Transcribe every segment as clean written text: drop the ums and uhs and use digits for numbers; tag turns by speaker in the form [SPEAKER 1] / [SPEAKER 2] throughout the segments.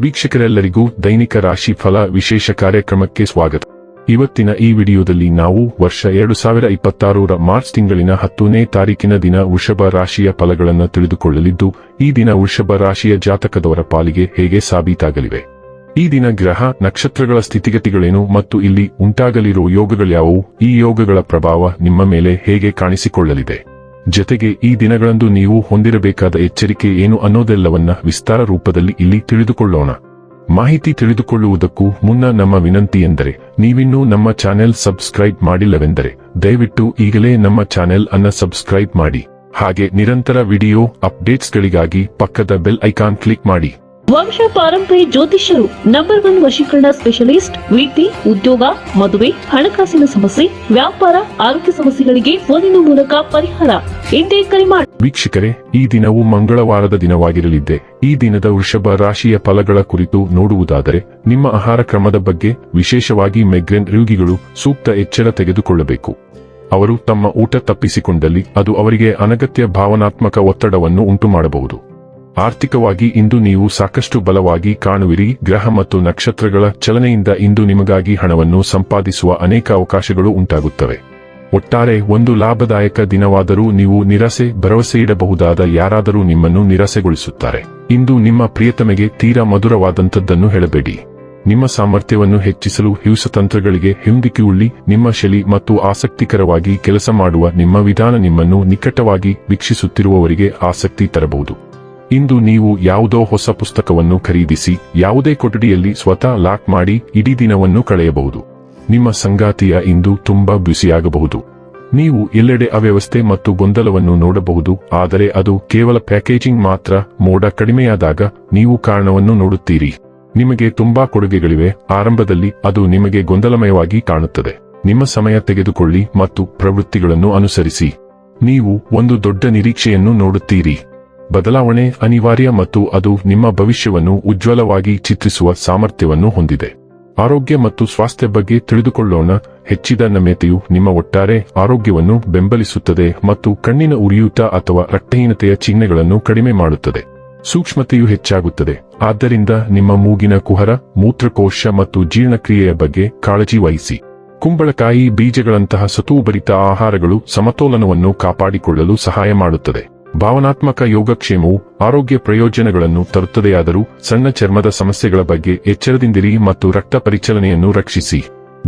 [SPEAKER 1] ವೀಕ್ಷಕರೆಲ್ಲರಿಗೂ ದೈನಿಕ ರಾಶಿ ಫಲ ವಿಶೇಷ ಕಾರ್ಯಕ್ರಮಕ್ಕೆ ಸ್ವಾಗತ. ಇವತ್ತಿನ ಈ ವಿಡಿಯೋದಲ್ಲಿ ನಾವು ವರ್ಷ 2026ರ ಮಾರ್ಚ್ ತಿಂಗಳಿನ 10ನೇ ತಾರೀಕಿನ ದಿನ ವೃಷಭ ರಾಶಿಯ ಫಲಗಳನ್ನು ತಿಳಿದುಕೊಳ್ಳಲಿದ್ದು, ಈ ದಿನ ವೃಷಭ ರಾಶಿಯ ಜಾತಕದವರ ಪಾಲಿಗೆ ಹೇಗೆ ಸಾಬೀತಾಗಲಿವೆ, ಈ ದಿನ ಗ್ರಹ ನಕ್ಷತ್ರಗಳ ಸ್ಥಿತಿಗತಿಗಳೇನು ಮತ್ತು ಇಲ್ಲಿ ಉಂಟಾಗಲಿರುವ ಯೋಗಗಳ್ಯಾವುವು, ಈ ಯೋಗಗಳ ಪ್ರಭಾವ ನಿಮ್ಮ ಮೇಲೆ ಹೇಗೆ ಕಾಣಿಸಿಕೊಳ್ಳಲಿದೆ, ಜೊತೆಗೆ ಈ ದಿನಗಳಂದು ನೀವು ಹೊಂದಿರಬೇಕಾದ ಎಚ್ಚರಿಕೆ ಏನು ಅನ್ನೋದೆಲ್ಲವನ್ನ ವಿಸ್ತಾರ ರೂಪದಲ್ಲಿ ಇಲ್ಲಿ ತಿಳಿದುಕೊಳ್ಳೋಣ. ಮಾಹಿತಿ ತಿಳಿದುಕೊಳ್ಳುವುದಕ್ಕೂ ಮುನ್ನ ನಮ್ಮ ವಿನಂತಿ ಎಂದರೆ, ನೀವಿನ್ನೂ ನಮ್ಮ ಚಾನೆಲ್ ಸಬ್ಸ್ಕ್ರೈಬ್ ಮಾಡಿಲ್ಲವೆಂದರೆ ದಯವಿಟ್ಟು ಈಗಲೇ ನಮ್ಮ ಚಾನೆಲ್ ಅನ್ನು ಸಬ್ಸ್ಕ್ರೈಬ್ ಮಾಡಿ. ಹಾಗೆ ನಿರಂತರ ವಿಡಿಯೋ ಅಪ್ಡೇಟ್ಸ್ಗಳಿಗಾಗಿ ಪಕ್ಕದ ಬೆಲ್ ಐಕಾನ್ ಕ್ಲಿಕ್ ಮಾಡಿ.
[SPEAKER 2] ವಂಶ ಪಾರಂಪರ್ಯ ಜ್ಯೋತಿಷ್ಯರು ನಂಬರ್ 1 ವಶೀಕರಣ ಸ್ಪೆಷಲಿಸ್ಟ್. ವೃತ್ತಿ, ಉದ್ಯೋಗ, ಮದುವೆ, ಹಣಕಾಸಿನ ಸಮಸ್ಯೆ, ವ್ಯಾಪಾರ, ಆರೋಗ್ಯ ಸಮಸ್ಯೆಗಳಿಗೆ ಫೋನಿನ ಮೂಲಕ ಪರಿಹಾರ. ಇಂದೇ ಕರೆ ಮಾಡಿ.
[SPEAKER 1] ವೀಕ್ಷಕರೇ, ಈ ದಿನವು ಮಂಗಳವಾರದ ದಿನವಾಗಿರಲಿದೆ. ಈ ದಿನದ ವೃಷಭ ರಾಶಿಯ ಫಲಗಳ ಕುರಿತು ನೋಡುವುದಾದರೆ, ನಿಮ್ಮ ಆಹಾರ ಕ್ರಮದ ಬಗ್ಗೆ, ವಿಶೇಷವಾಗಿ ಮೈಗ್ರೇನ್ ರೋಗಿಗಳು ಸೂಕ್ತ ಎಚ್ಚರ ತೆಗೆದುಕೊಳ್ಳಬೇಕು. ಅವರು ತಮ್ಮ ಊಟ ತಪ್ಪಿಸಿಕೊಂಡಲ್ಲಿ ಅದು ಅವರಿಗೆ ಅನಗತ್ಯ ಭಾವನಾತ್ಮಕ ಒತ್ತಡವನ್ನು ಉಂಟುಮಾಡಬಹುದು. ಆರ್ಥಿಕವಾಗಿ ಇಂದು ನೀವು ಸಾಕಷ್ಟು ಬಲವಾಗಿ ಕಾಣುವಿರಿ. ಗ್ರಹ ಮತ್ತು ನಕ್ಷತ್ರಗಳ ಚಲನೆಯಿಂದ ಇಂದು ನಿಮಗಾಗಿ ಹಣವನ್ನು ಸಂಪಾದಿಸುವ ಅನೇಕ ಅವಕಾಶಗಳು ಉಂಟಾಗುತ್ತವೆ. ಒಟ್ಟಾರೆ ಒಂದು ಲಾಭದಾಯಕ ದಿನವಾದರೂ ನೀವು ಭರವಸೆಯಿಡಬಹುದಾದ ಯಾರಾದರೂ ನಿಮ್ಮನ್ನು ನಿರಾಸೆಗೊಳಿಸುತ್ತಾರೆ. ಇಂದು ನಿಮ್ಮ ಪ್ರಿಯತಮೆಗೆ ತೀರಾ ಮಧುರವಾದಂಥದ್ದನ್ನು ಹೇಳಬೇಡಿ. ನಿಮ್ಮ ಸಾಮರ್ಥ್ಯವನ್ನು ಹೆಚ್ಚಿಸಲು ತಂತ್ರಗಳಿಗೆ ಹೊಂದಿಕೊಳ್ಳಿ. ನಿಮ್ಮ ಶೈಲಿ ಮತ್ತು ಆಸಕ್ತಿಕರವಾಗಿ ಕೆಲಸ ಮಾಡುವ ನಿಮ್ಮ ವಿಧಾನ ನಿಮ್ಮನ್ನು ನಿಕಟವಾಗಿ ವೀಕ್ಷಿಸುತ್ತಿರುವವರಿಗೆ ಆಸಕ್ತಿ ತರಬಹುದು. ಇಂದು ನೀವು ಯಾವುದೋ ಹೊಸ ಪುಸ್ತಕವನ್ನು ಖರೀದಿಸಿ ಯಾವುದೇ ಕೊಠಡಿಯಲ್ಲಿ ಸ್ವತಃ ಲಾಕ್ ಮಾಡಿ ಇಡೀ ದಿನವನ್ನು ಕಳೆಯಬಹುದು. ನಿಮ್ಮ ಸಂಗಾತಿಯ ಇಂದು ತುಂಬಾ ಬ್ಯುಸಿಯಾಗಬಹುದು. ನೀವು ಎಲ್ಲೆಡೆ ಅವ್ಯವಸ್ಥೆ ಮತ್ತು ಗೊಂದಲವನ್ನು ನೋಡಬಹುದು, ಆದರೆ ಅದು ಕೇವಲ ಪ್ಯಾಕೇಜಿಂಗ್ ಮಾತ್ರ. ಮೋಡ ಕಡಿಮೆಯಾದಾಗ ನೀವು ಕಾರಣವನ್ನು ನೋಡುತ್ತೀರಿ. ನಿಮಗೆ ತುಂಬಾ ಕೊಡುಗೆಗಳಿವೆ. ಆರಂಭದಲ್ಲಿ ಅದು ನಿಮಗೆ ಗೊಂದಲಮಯವಾಗಿ ಕಾಣುತ್ತದೆ. ನಿಮ್ಮ ಸಮಯ ತೆಗೆದುಕೊಳ್ಳಿ ಮತ್ತು ಪ್ರವೃತ್ತಿಗಳನ್ನು ಅನುಸರಿಸಿ. ನೀವು ಒಂದು ದೊಡ್ಡ ನಿರೀಕ್ಷೆಯನ್ನು ನೋಡುತ್ತೀರಿ. ಬದಲಾವಣೆ ಅನಿವಾರ್ಯ ಮತ್ತು ಅದು ನಿಮ್ಮ ಭವಿಷ್ಯವನ್ನು ಉಜ್ವಲವಾಗಿ ಚಿತ್ರಿಸುವ ಸಾಮರ್ಥ್ಯವನ್ನು ಹೊಂದಿದೆ. ಆರೋಗ್ಯ ಮತ್ತು ಸ್ವಾಸ್ಥ್ಯ ಬಗ್ಗೆ ತಿಳಿದುಕೊಳ್ಳೋಣ. ಹೆಚ್ಚಿದ ನಮ್ಯತೆಯು ನಿಮ್ಮ ಒಟ್ಟಾರೆ ಆರೋಗ್ಯವನ್ನು ಬೆಂಬಲಿಸುತ್ತದೆ ಮತ್ತು ಕಣ್ಣಿನ ಉರಿಯೂತ ಅಥವಾ ರಕ್ತಹೀನತೆಯ ಚಿಹ್ನೆಗಳನ್ನು ಕಡಿಮೆ ಮಾಡುತ್ತದೆ. ಸೂಕ್ಷ್ಮತೆಯು ಹೆಚ್ಚಾಗುತ್ತದೆ. ಆದ್ದರಿಂದ ನಿಮ್ಮ ಮೂಗಿನ ಕುಹರ, ಮೂತ್ರಕೋಶ ಮತ್ತು ಜೀರ್ಣಕ್ರಿಯೆಯ ಬಗ್ಗೆ ಕಾಳಜಿ ವಹಿಸಿ. ಕುಂಬಳಕಾಯಿ ಬೀಜಗಳಂತಹ ಸತುಭರಿತ ಆಹಾರಗಳು ಸಮತೋಲನವನ್ನು ಕಾಪಾಡಿಕೊಳ್ಳಲು ಸಹಾಯ ಮಾಡುತ್ತದೆ. ಭಾವನಾತ್ಮಕ ಯೋಗಕ್ಷೇಮವು ಆರೋಗ್ಯ ಪ್ರಯೋಜನಗಳನ್ನು ತರುತ್ತದೆಯಾದರೂ ಸಣ್ಣ ಚರ್ಮದ ಸಮಸ್ಯೆಗಳ ಬಗ್ಗೆ ಎಚ್ಚರದಿಂದಿರಿ ಮತ್ತು ರಕ್ತ ಪರಿಚಲನೆಯನ್ನು ರಕ್ಷಿಸಿ.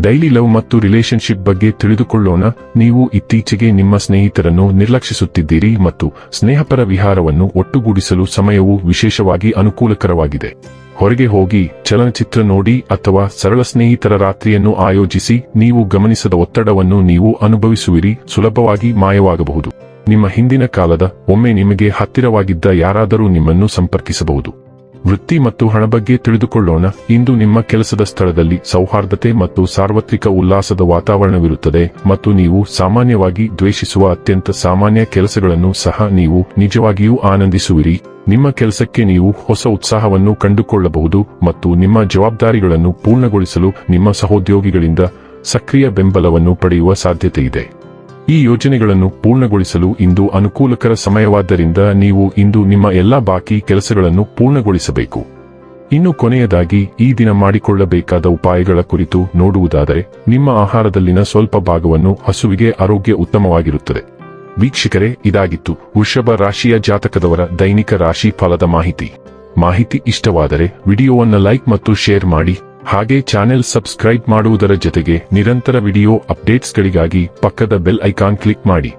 [SPEAKER 1] ಡೈಲಿ ಲವ್ ಮತ್ತು ರಿಲೇಶನ್ಶಿಪ್ ಬಗ್ಗೆ ತಿಳಿದುಕೊಳ್ಳೋಣ. ನೀವು ಇತ್ತೀಚೆಗೆ ನಿಮ್ಮ ಸ್ನೇಹಿತರನ್ನು ನಿರ್ಲಕ್ಷಿಸುತ್ತಿದ್ದೀರಿ ಮತ್ತು ಸ್ನೇಹಪರ ವಿಹಾರವನ್ನು ಒಟ್ಟುಗೂಡಿಸಲು ಸಮಯವು ವಿಶೇಷವಾಗಿ ಅನುಕೂಲಕರವಾಗಿದೆ. ಹೊರಗೆ ಹೋಗಿ ಚಲನಚಿತ್ರ ನೋಡಿ ಅಥವಾ ಸರಳ ಸ್ನೇಹಿತರ ರಾತ್ರಿಯನ್ನು ಆಯೋಜಿಸಿ. ನೀವು ಗಮನಿಸದ ಒತ್ತಡವನ್ನು ನೀವು ಅನುಭವಿಸುವಿರಿ, ಸುಲಭವಾಗಿ ಮಾಯವಾಗಬಹುದು. ನಿಮ್ಮ ಹಿಂದಿನ ಕಾಲದ ಒಮ್ಮೆ ನಿಮಗೆ ಹತ್ತಿರವಾಗಿದ್ದ ಯಾರಾದರೂ ನಿಮ್ಮನ್ನು ಸಂಪರ್ಕಿಸಬಹುದು. ವೃತ್ತಿ ಮತ್ತು ಹಣ ಬಗ್ಗೆ ತಿಳಿದುಕೊಳ್ಳೋಣ. ಇಂದು ನಿಮ್ಮ ಕೆಲಸದ ಸ್ಥಳದಲ್ಲಿ ಸೌಹಾರ್ದತೆ ಮತ್ತು ಸಾರ್ವತ್ರಿಕ ಉಲ್ಲಾಸದ ವಾತಾವರಣವಿರುತ್ತದೆ ಮತ್ತು ನೀವು ಸಾಮಾನ್ಯವಾಗಿ ದ್ವೇಷಿಸುವ ಅತ್ಯಂತ ಸಾಮಾನ್ಯ ಕೆಲಸಗಳನ್ನು ಸಹ ನೀವು ನಿಜವಾಗಿಯೂ ಆನಂದಿಸುವಿರಿ. ನಿಮ್ಮ ಕೆಲಸಕ್ಕೆ ನೀವು ಹೊಸ ಉತ್ಸಾಹವನ್ನು ಕಂಡುಕೊಳ್ಳಬಹುದು ಮತ್ತು ನಿಮ್ಮ ಜವಾಬ್ದಾರಿಗಳನ್ನು ಪೂರ್ಣಗೊಳಿಸಲು ನಿಮ್ಮ ಸಹೋದ್ಯೋಗಿಗಳಿಂದ ಸಕ್ರಿಯ ಬೆಂಬಲವನ್ನು ಪಡೆಯುವ ಸಾಧ್ಯತೆಯಿದೆ. ಈ ಯೋಜನೆಗಳನ್ನು ಪೂರ್ಣಗೊಳಿಸಲು ಇಂದು ಅನುಕೂಲಕರ ಸಮಯವಾದ್ದರಿಂದ ನೀವು ಇಂದು ನಿಮ್ಮ ಎಲ್ಲಾ ಬಾಕಿ ಕೆಲಸಗಳನ್ನು ಪೂರ್ಣಗೊಳಿಸಬೇಕು. ಇನ್ನು ಕೊನೆಯದಾಗಿ ಈ ದಿನ ಮಾಡಿಕೊಳ್ಳಬೇಕಾದ ಉಪಾಯಗಳ ಕುರಿತು ನೋಡುವುದಾದರೆ, ನಿಮ್ಮ ಆಹಾರದಲ್ಲಿನ ಸ್ವಲ್ಪ ಭಾಗವನ್ನು ಹಸುವಿಗೆ ಆರೋಗ್ಯ ಉತ್ತಮವಾಗಿರುತ್ತದೆ. ವೀಕ್ಷಕರೇ, ಇದಾಗಿತ್ತು ವೃಷಭ ರಾಶಿಯ ಜಾತಕದವರ ದೈನಿಕ ರಾಶಿ ಫಲದ ಮಾಹಿತಿ ಇಷ್ಟವಾದರೆ ವಿಡಿಯೋವನ್ನು ಲೈಕ್ ಮತ್ತು ಶೇರ್ ಮಾಡಿ. ಹಾಗೆ ಚಾನೆಲ್ ಸಬ್ಸ್ಕ್ರೈಬ್ ಮಾಡುವುದರ ಜೊತೆಗೆ ನಿರಂತರ ವಿಡಿಯೋ ಅಪ್ಡೇಟ್ಸ್ಗಳಿಗಾಗಿ ಪಕ್ಕದ ಬೆಲ್ ಐಕಾನ್ ಕ್ಲಿಕ್ ಮಾಡಿ.